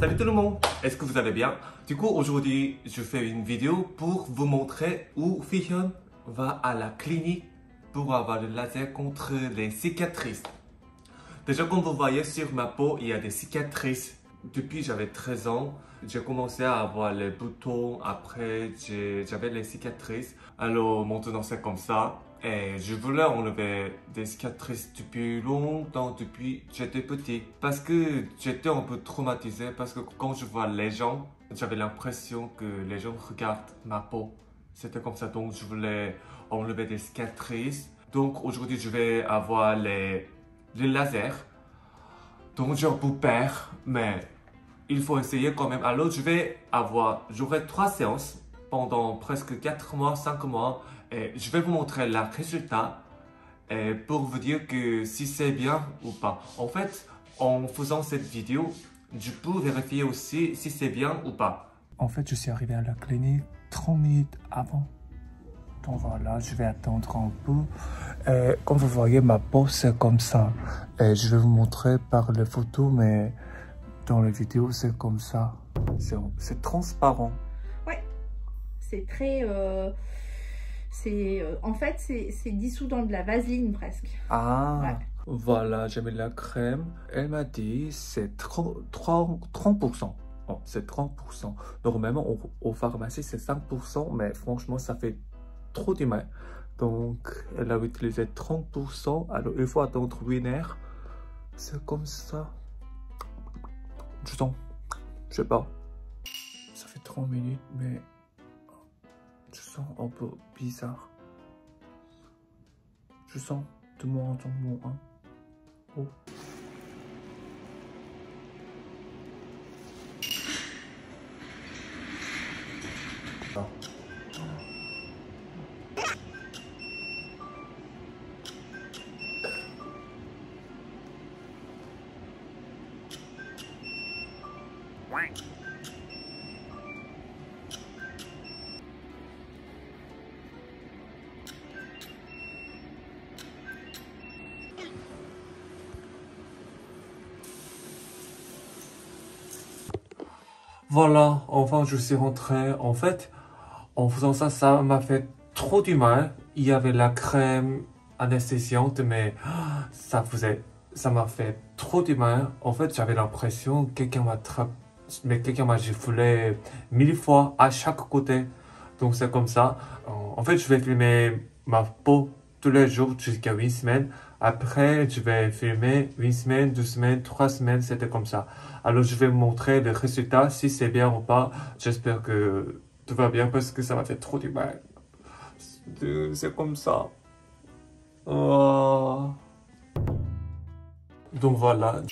Salut tout le monde, est-ce que vous allez bien? Du coup, aujourd'hui, je fais une vidéo pour vous montrer où Fihyun va à la clinique pour avoir le laser contre les cicatrices. Déjà, comme vous voyez sur ma peau, il y a des cicatrices. Depuis j'avais 13 ans, j'ai commencé à avoir les boutons, après j'avais les cicatrices. Alors maintenant c'est comme ça. Et je voulais enlever des cicatrices depuis longtemps, depuis que j'étais petit. Parce que j'étais un peu traumatisé, parce que quand je vois les gens, j'avais l'impression que les gens regardent ma peau. C'était comme ça, donc je voulais enlever des cicatrices. Donc aujourd'hui je vais avoir les lasers. Donc je vous perds, mais il faut essayer quand même. Alors j'aurai 3 séances pendant presque 4 mois, 5 mois. Et je vais vous montrer le résultat pour vous dire que si c'est bien ou pas. En fait, en faisant cette vidéo, je peux vérifier aussi si c'est bien ou pas. En fait, je suis arrivé à la clinique 30 minutes avant. Donc voilà, je vais attendre un peu. Comme vous voyez, ma peau c'est comme ça. Je vais vous montrer par les photos, mais dans les vidéos c'est comme ça. C'est transparent. Ouais, c'est très... en fait, c'est dissous dans de la vaseline presque. Ah, ouais. Voilà, j'ai mis la crème. Elle m'a dit c'est 30%. Oh, c'est 30%. Normalement, au pharmacie, c'est 5%, mais franchement, ça fait trop du mal. Donc, elle a utilisé 30%. Alors, il faut attendre 8 heures. C'est comme ça. Je sens, je sais pas. Ça fait 30 minutes, mais je sens un peu bizarre. Je sens de moins en moins. Oh. Ah. Voilà, enfin je suis rentré. En fait, en faisant ça, ça m'a fait trop du mal. Il y avait la crème anesthésiante, mais ça m'a fait trop du mal. En fait, j'avais l'impression que quelqu'un m'a giflé 1000 fois à chaque côté. Donc c'est comme ça. En fait, je vais filmer ma peau tous les jours jusqu'à 8 semaines. Après, je vais filmer 8 semaines, 2 semaines, 3 semaines, c'était comme ça. Alors, je vais vous montrer les résultats, si c'est bien ou pas. J'espère que tout va bien parce que ça m'a fait trop du mal. C'est comme ça. Oh. Donc voilà.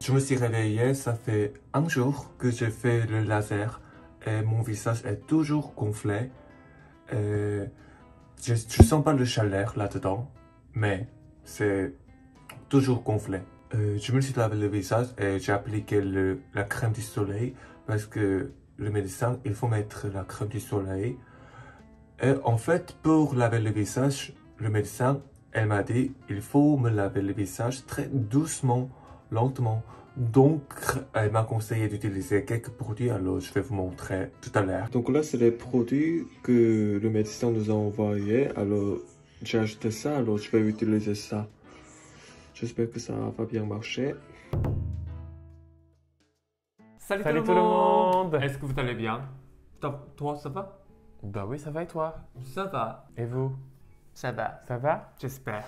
Je me suis réveillé, ça fait un jour que j'ai fait le laser et mon visage est toujours gonflé. Je ne sens pas le chaleur là-dedans, mais c'est toujours gonflé. Je me suis lavé le visage et j'ai appliqué la crème du soleil parce que le médecin, il faut mettre la crème du soleil. Et en fait, pour laver le visage, le médecin, elle m'a dit, il faut me laver le visage très doucement, lentement. Donc, elle m'a conseillé d'utiliser quelques produits, alors je vais vous montrer tout à l'heure. Donc là, c'est les produits que le médecin nous a envoyés. Alors, j'ai acheté ça, alors je vais utiliser ça. J'espère que ça va bien marcher. Salut tout le monde! Est-ce que vous allez bien? Toi, ça va? Bah oui, ça va et toi? Ça va. Et vous? Ça va. Ça va? J'espère.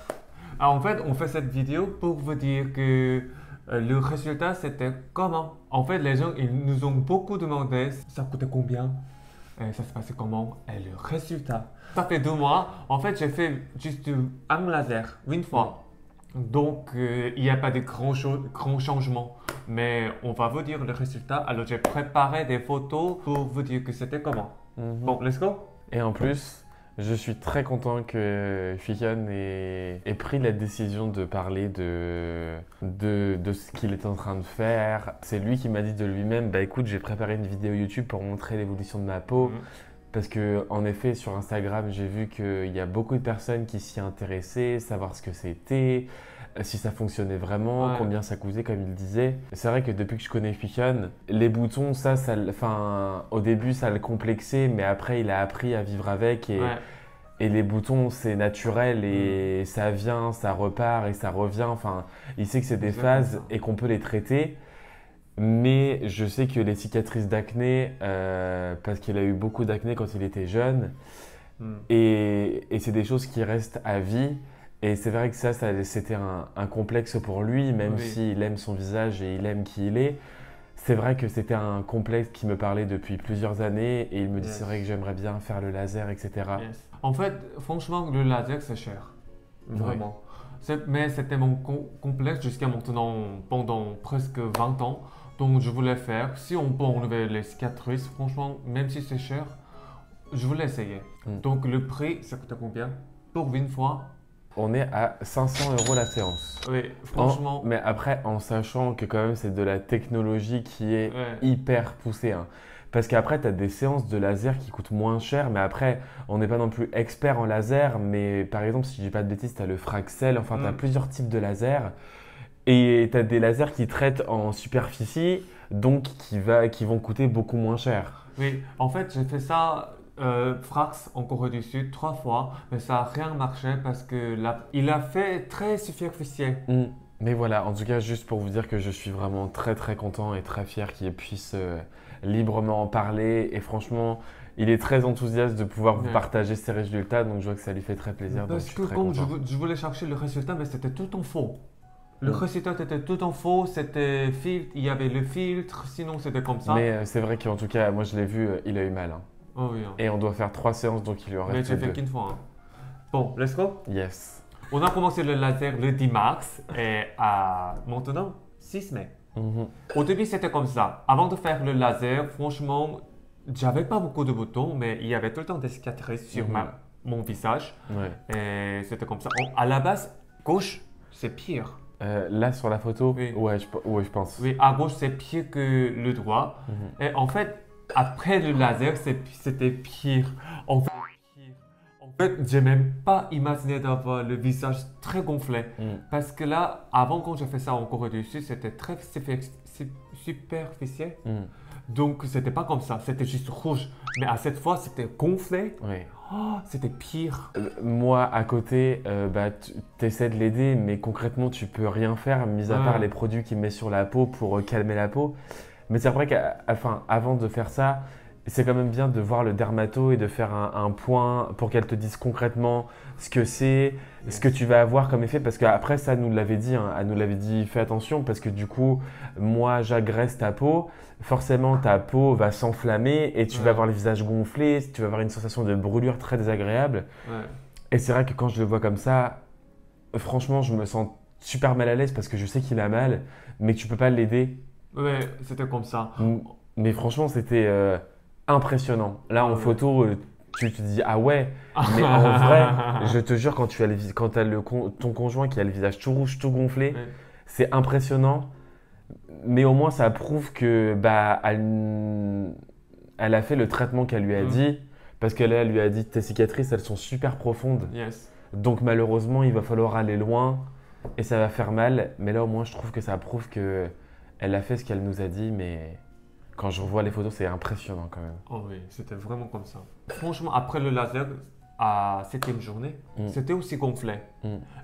Alors, en fait, on fait cette vidéo pour vous dire que le résultat, c'était comment? En fait, les gens, ils nous ont beaucoup demandé ça coûtait combien? Et ça se passait comment? Et le résultat. Ça fait 2 mois. En fait, j'ai fait juste un laser, une fois. Donc, il n'y a pas de grands changements. Mais on va vous dire le résultat. Alors, j'ai préparé des photos pour vous dire que c'était comment. Bon, let's go. Et en plus, je suis très content que Fihyun ait pris la décision de parler de ce qu'il est en train de faire. C'est lui qui m'a dit de lui-même, bah écoute, j'ai préparé une vidéo YouTube pour montrer l'évolution de ma peau. Parce que, en effet, sur Instagram, j'ai vu qu'il y a beaucoup de personnes qui s'y intéressaient, savoir ce que c'était. si ça fonctionnait vraiment, Ouais. combien ça coûtait, comme il disait. C'est vrai que depuis que je connais Fichon, les boutons, enfin, au début, ça le complexait, mais après, il a appris à vivre avec Ouais. et les boutons, c'est naturel et ça vient, ça repart et ça revient. Enfin, il sait que c'est des Exactement phases ça. et qu'on peut les traiter. Mais je sais que les cicatrices d'acné, parce qu'il a eu beaucoup d'acné quand il était jeune, et c'est des choses qui restent à vie. Et c'est vrai que c'était un complexe pour lui, même Oui. s'il aime son visage et il aime qui il est. C'est vrai que c'était un complexe qui me parlait depuis plusieurs années et il me dit Yes. c'est vrai que j'aimerais bien faire le laser, etc. Yes. En fait, franchement, le laser, c'est cher. Vraiment. Mais c'était mon complexe jusqu'à maintenant, pendant presque 20 ans. Donc, je voulais faire. Si on peut enlever les cicatrices, franchement, même si c'est cher, je voulais essayer. Donc, le prix, ça coûte combien? Pour une fois? On est à 500 € la séance. Oui, franchement. Mais après, en sachant que quand même c'est de la technologie qui est Ouais. hyper poussée. Hein. Parce qu'après, tu as des séances de laser qui coûtent moins cher, mais après, on n'est pas non plus expert en laser. Mais par exemple, si je dis pas de bêtises, tu as le Fraxel, enfin, tu as plusieurs types de lasers. Et tu as des lasers qui traitent en superficie, donc qui vont coûter beaucoup moins cher. Oui, en fait, j'ai fait ça, Frax, en Corée du Sud, 3 fois, mais ça n'a rien marché parce que il a fait très superficiel. Mais voilà, en tout cas, juste pour vous dire que je suis vraiment très très content et très fier qu'il puisse librement en parler. Et franchement, il est très enthousiaste de pouvoir vous Ouais. partager ses résultats, donc je vois que ça lui fait très plaisir. Donc Parce je suis que très quand content. je voulais chercher le résultat, mais c'était tout en faux. Le résultat était tout en faux, c'était filtre, il y avait le filtre, sinon c'était comme ça. Mais c'est vrai qu'en tout cas, moi je l'ai vu, il a eu mal. Hein. Oh oui, hein. Et on doit faire 3 séances, donc il lui en Mais reste j'ai fait 2. qu'une fois. Hein. Bon, let's go. Yes. On a commencé le laser le 10 mars et à maintenant 6 mai. Au début, c'était comme ça. Avant de faire le laser, franchement, j'avais pas beaucoup de boutons, mais il y avait tout le temps des cicatrices sur mon visage. Ouais. Et c'était comme ça. À la base, gauche, c'est pire. Là sur la photo, Oui. ouais, je pense. Oui, à gauche, c'est pire que le droit. Et en fait, après le laser, c'était pire. En fait, j'ai même pas imaginé d'avoir le visage très gonflé. Parce que là, avant, quand j'ai fait ça en Corée du Sud, c'était très superficiel. Donc, c'était pas comme ça. C'était juste rouge. Mais à cette fois, c'était gonflé. Oui. Oh, c'était pire. Moi, à côté, tu essaies de l'aider, mais concrètement, tu peux rien faire, mis à part les produits qu'il met sur la peau pour calmer la peau. Mais c'est vrai qu'avant de faire ça, c'est quand même bien de voir le dermato et de faire un point pour qu'elle te dise concrètement ce que c'est, ce que tu vas avoir comme effet. Parce qu'après, ça nous l'avait dit, hein, elle nous l'avait dit, fais attention parce que du coup, moi, j'agresse ta peau. Forcément, ta peau va s'enflammer et tu vas avoir le visage gonflé, tu vas avoir une sensation de brûlure très désagréable. Et c'est vrai que quand je le vois comme ça, franchement, je me sens super mal à l'aise parce que je sais qu'il a mal, mais que tu peux pas l'aider. Ouais, c'était comme ça. Mais franchement, c'était impressionnant. Là, en photo, tu te dis ah ouais, mais en vrai, je te jure, quand tu as ton conjoint qui a le visage tout rouge, tout gonflé, c'est impressionnant. Mais au moins, ça prouve que elle a fait le traitement qu'elle lui a dit, parce qu'elle lui a dit tes cicatrices, elles sont super profondes. Yes. Donc malheureusement, il va falloir aller loin et ça va faire mal. Mais là, au moins, je trouve que ça prouve que elle a fait ce qu'elle nous a dit. Mais quand je revois les photos, c'est impressionnant quand même. Oh oui, c'était vraiment comme ça. Franchement, après le laser, à 7e journée, c'était aussi gonflé.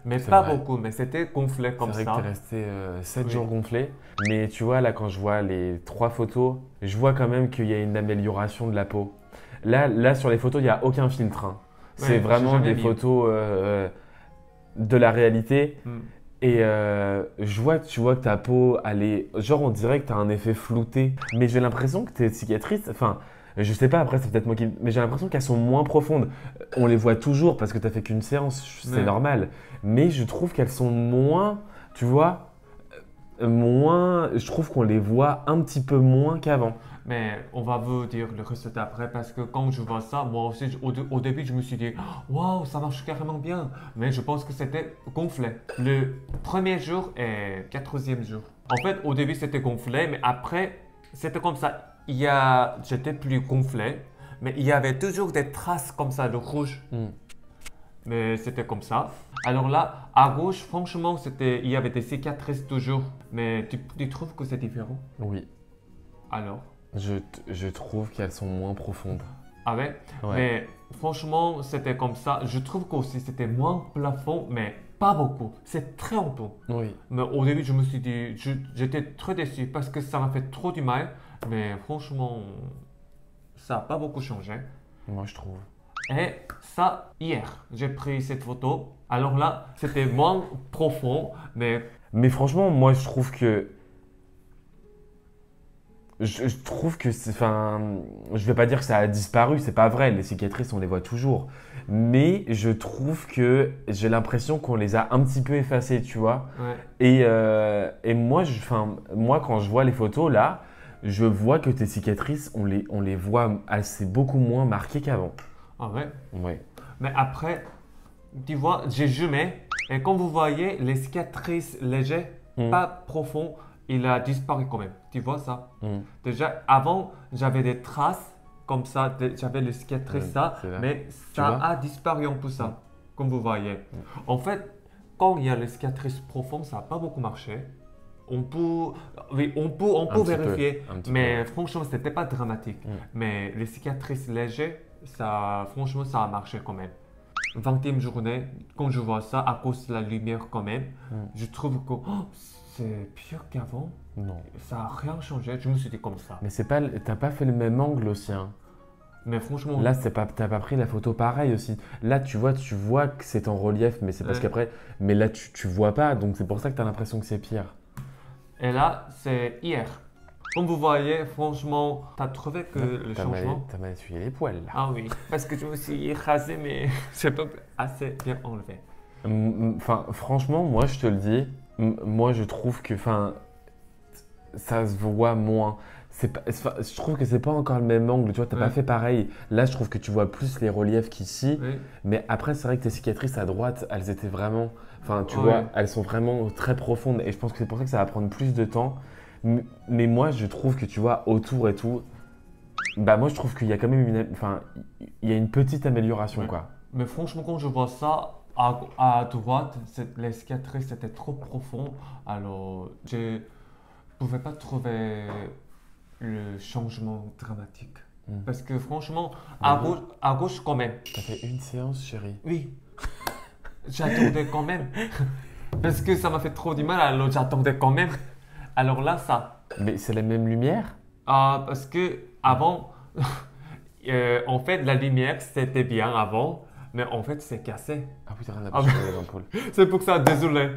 Mais C'est pas vrai. beaucoup, mais c'était gonflé comme C'est ça. vrai que tu es resté 7 jours gonflé. Mais tu vois, là, quand je vois les 3 photos, je vois quand même qu'il y a une amélioration de la peau. Là sur les photos, il n'y a aucun filtre. Hein. C'est Ouais, vraiment j'ai jamais des mis. photos de la réalité. Et tu vois que ta peau, elle est… Genre, on dirait que tu as un effet flouté. Mais j'ai l'impression que tes cicatrices… Enfin, je sais pas, après, c'est peut-être moi qui… Mais j'ai l'impression qu'elles sont moins profondes. On les voit toujours parce que tu as fait qu'une séance, c'est Ouais. normal. Mais je trouve qu'elles sont moins… Tu vois moins… Je trouve qu'on les voit un petit peu moins qu'avant. Mais on va vous dire le résultat après parce que quand je vois ça, moi aussi, au début, je me suis dit, waouh, ça marche carrément bien. Mais je pense que c'était gonflé. Le premier jour et 4e jour. En fait, au début, c'était gonflé, mais après, c'était comme ça. J'étais plus gonflé, mais il y avait toujours des traces comme ça de rouge. Mais c'était comme ça. Alors là, à gauche, franchement, il y avait des cicatrices toujours. Mais tu trouves que c'est différent? Oui. Alors? Je trouve qu'elles sont moins profondes. Ah ouais? Ouais. Mais franchement, c'était comme ça. Je trouve qu'aussi c'était moins plafond, mais pas beaucoup. C'est très un peu. Oui. Mais au début, je me suis dit, j'étais très déçu parce que ça m'a fait trop du mal. Mais franchement, ça n'a pas beaucoup changé. Moi, je trouve. Et ça, hier, j'ai pris cette photo. Alors là, c'était moins profond, mais Mais franchement, moi, je trouve que. Je trouve que c'est. Enfin, je vais pas dire que ça a disparu, c'est pas vrai. Les cicatrices, on les voit toujours. Mais je trouve que j'ai l'impression qu'on les a un petit peu effacées, tu vois. ouais. Et moi, moi, quand je vois les photos là, je vois que tes cicatrices, on les voit assez beaucoup moins marquées qu'avant. Ah ouais. Ouais. Mais après, tu vois, j'ai jumé. Et comme vous voyez, les cicatrices légères, Mm. pas profondes, il a disparu quand même. Tu vois ça? Mm. Déjà, avant, j'avais des traces comme ça. J'avais les cicatrices, Ouais, ça. c'est vrai. Mais Tu ça vois? a disparu un peu ça, comme vous voyez. En fait, quand il y a les cicatrices profondes, ça n'a pas beaucoup marché. On peut, oui, on peut Un petit peu, vérifier. un petit Mais franchement, c'était pas dramatique. Mm. Mais les cicatrices légères, ça, franchement, ça a marché quand même. 20e journée, quand je vois ça, à cause de la lumière quand même, Mm. je trouve que oh, c'est pire qu'avant. Non. Ça n'a rien changé. Je me suis dit comme ça. Mais c'est pas, t'as pas fait le même angle aussi, hein. Mais franchement, Là, t'as pas pris la photo pareil aussi. Là, tu vois que c'est en relief, mais c'est parce Ouais. qu'après, mais là, tu vois pas, donc c'est pour ça que t'as l'impression que c'est pire. et là, c'est hier. Comme vous voyez, franchement, tu as trouvé que le changement. T'as mal essuyé les poils là. Ah oui, parce que je me suis rasé, mais c'est pas assez bien enlevé. Enfin, franchement, moi, je te le dis, moi, je trouve que, enfin, ça se voit moins. Je trouve que c'est pas encore le même angle, tu vois, t'as Ouais. pas fait pareil. Là, je trouve que tu vois plus les reliefs qu'ici. Oui. Mais après, c'est vrai que tes cicatrices à droite, elles étaient vraiment. Enfin, tu Ouais. vois, elles sont vraiment très profondes. Et je pense que c'est pour ça que ça va prendre plus de temps. Mais moi, je trouve que tu vois, autour et tout, bah, moi, je trouve qu'il y a quand même une. Enfin, il y a une petite amélioration, Ouais. quoi. Mais franchement, quand je vois ça, à droite, les cicatrices étaient trop profondes. Alors, je ne pouvais pas trouver le changement dramatique. Mm. Parce que franchement, Mais bon. à gauche quand même. T'as fait une séance, chérie. Oui, j'attendais quand même. Parce que ça m'a fait trop du mal, alors j'attendais quand même. Alors là, ça. Mais c'est la même lumière? Ah, parce que avant, en fait, la lumière, c'était bien avant, mais en fait, c'est cassé. Ah oui, t'as rien à Ah, changer les ampoules. C'est pour ça, désolé.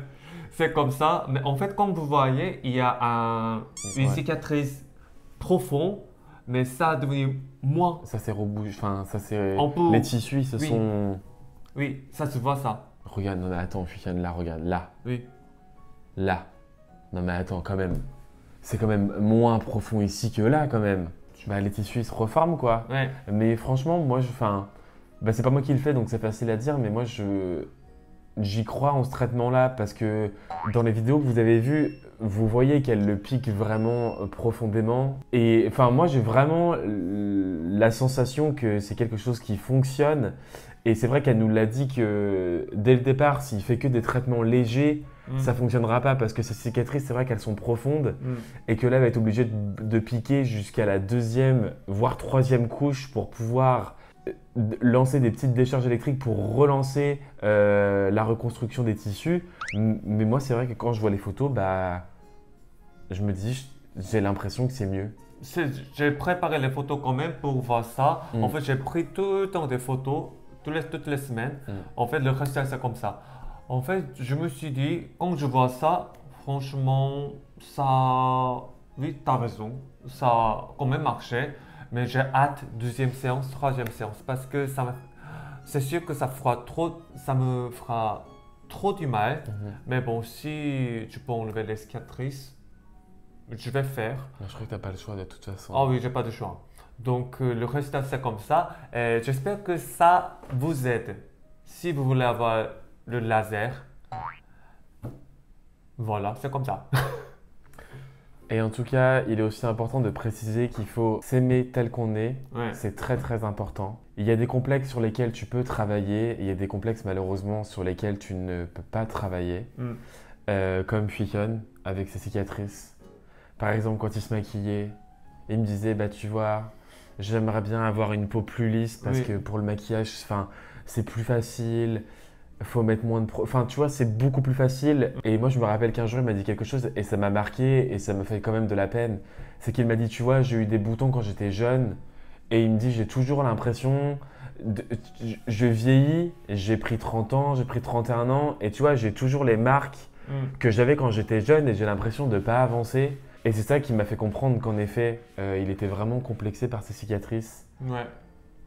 C'est comme ça. Mais en fait, comme vous voyez, il y a une Ouais. cicatrice profonde, mais ça a devenu moins. Ça s'est rebouché. Enfin, ça s'est. On peut- Les tissus, ils se Oui. sont. Oui, ça se voit ça. Regarde, non mais attends, Fufiane, là, regarde, là, Oui. là. Non mais attends, quand même. C'est quand même moins profond ici que là, quand même. Bah, les tissus, ils se reforment, quoi. Ouais. Mais franchement, moi, enfin, bah, c'est pas moi qui le fais, donc c'est facile à dire, mais moi, j'y crois en ce traitement-là parce que dans les vidéos que vous avez vues, vous voyez qu'elle le pique vraiment profondément. Et enfin, moi, j'ai vraiment la sensation que c'est quelque chose qui fonctionne. Et c'est vrai qu'elle nous l'a dit que dès le départ, s'il fait que des traitements légers, Mm. ça fonctionnera pas parce que ces cicatrices, c'est vrai qu'elles sont profondes Mm. et que là, elle va être obligée de piquer jusqu'à la 2e, voire 3e couche pour pouvoir lancer des petites décharges électriques pour relancer la reconstruction des tissus. Mais moi, c'est vrai que quand je vois les photos, bah, je me dis, j'ai l'impression que c'est mieux. J'ai préparé les photos quand même pour voir ça. Mm. En fait, j'ai pris tout le temps des photos, toutes les semaines. Mm. En fait, le reste, c'est comme ça. En fait, je me suis dit, quand je vois ça, franchement, ça. Oui, tu as raison. Ça a quand même marché. Mais j'ai hâte, 2e séance, 3e séance. Parce que c'est sûr que ça me fera trop du mal. Mhm. Mais bon, si tu peux enlever les cicatrices, je vais faire. Je crois que t'as pas le choix de toute façon. Ah oui, j'ai pas de choix. Donc le résultat c'est comme ça. Et j'espère que ça vous aide. Si vous voulez avoir le laser, voilà, c'est comme ça. Et en tout cas, il est aussi important de préciser qu'il faut s'aimer tel qu'on est. Ouais. C'est très très important. Il y a des complexes sur lesquels tu peux travailler et il y a des complexes malheureusement sur lesquels tu ne peux pas travailler. Comme Fuihyun avec ses cicatrices. Par exemple, quand il se maquillait, il me disait bah tu vois, j'aimerais bien avoir une peau plus lisse parce que pour le maquillage, c'est plus facile. Faut mettre moins de Enfin, tu vois, c'est beaucoup plus facile. Et moi, je me rappelle qu'un jour, il m'a dit quelque chose et ça m'a marqué et ça m'a fait quand même de la peine. C'est qu'il m'a dit, tu vois, j'ai eu des boutons quand j'étais jeune et il me dit, j'ai toujours l'impression, je vieillis, j'ai pris 30 ans, j'ai pris 31 ans et tu vois, j'ai toujours les marques que j'avais quand j'étais jeune et j'ai l'impression de ne pas avancer. Et c'est ça qui m'a fait comprendre qu'en effet, il était vraiment complexé par ses cicatrices. Ouais.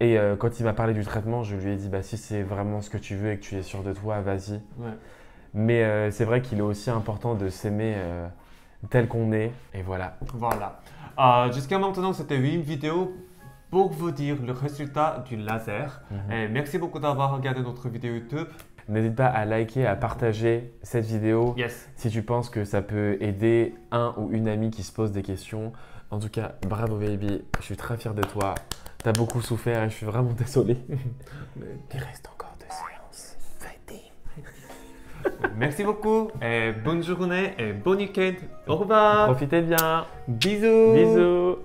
Et quand il m'a parlé du traitement, je lui ai dit bah, si c'est vraiment ce que tu veux et que tu es sûr de toi, vas-y. Ouais. Mais c'est vrai qu'il est aussi important de s'aimer tel qu'on est. Et voilà. Voilà. Jusqu'à maintenant, c'était une vidéo pour vous dire le résultat du laser. Et merci beaucoup d'avoir regardé notre vidéo YouTube. N'hésite pas à liker, à partager cette vidéo si tu penses que ça peut aider un ou une amie qui se pose des questions. En tout cas, bravo baby, je suis très fier de toi. T'as beaucoup souffert et je suis vraiment désolé. Il reste encore 2 séances. Fighting. Merci beaucoup et bonne journée et bon week-end. Au revoir. Profitez bien. Bisous. Bisous.